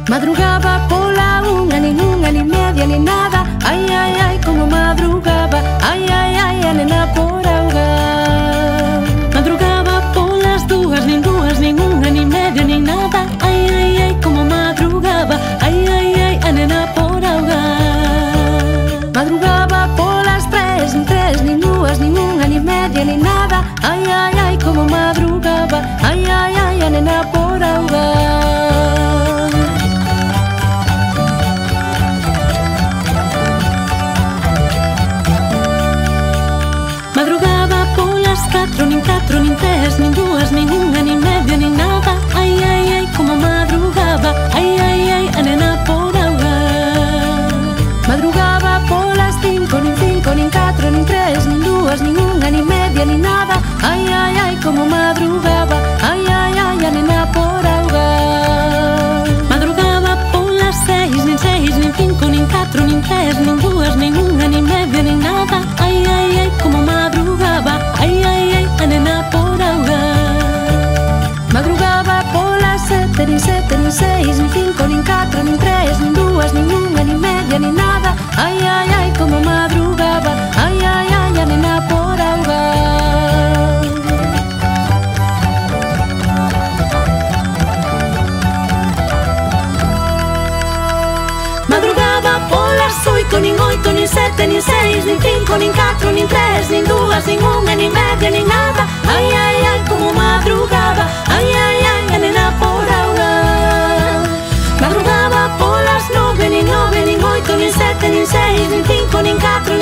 Madrugaba pola unha, nin unha, nin media, nin nada. Ai, ai, ai, como madrugaba. Ai, ai, ai, a nena por auga. Madrugaba polas dúas, nin unha, nin media, nin nada. Ai, ai, ai, como madrugaba. Ai, ai, ai, a nena por auga. Madrugaba polas tres, nin dúas, nin unha, nin media, nin nada. Ai, ai, ai, como madrugaba. Ai, ai, ai, a nena por auga. Madrugaba polas catro, nin tres, nin dúas, nin unha, nin media, nin nada. Ai, ai, ai, como madrugaba. Ai, ai, ai, a nena por auga. Madrugaba polas cinco, nin catro, nin tres, nin dúas, nin unha, nin media, nin nada. Ai, ai, ai, como madrugaba. Ai, ai, ai, a nena por auga. Madrugaba polas seis, nin cinco, nin catro, nin tres, nin dúas, nin unha, nin media, nin nada. Ai, ai, ai, como madrugaba. Ai, ai, ai, a nena por auga. Madrugaba polas sete, nin seis, nin cinco, nin catro, nin tres, nin dúas, nin unha, nin media, nin nada. Ai, ai, ai, como madrugaba. Ai, ai, ai, a nena por auga. Madrugaba polas oito, nin sete, nin seis, nin cinco, nin catro, nin tres, nin dúas, nin unha, nin media, nin nada. Ai, ai, ai, como madrugaba. Ai, ai, ai, a nena por auga. Madrugaba polas nove, nin oito, nin sete, nin seis, nin cinco, nin catro,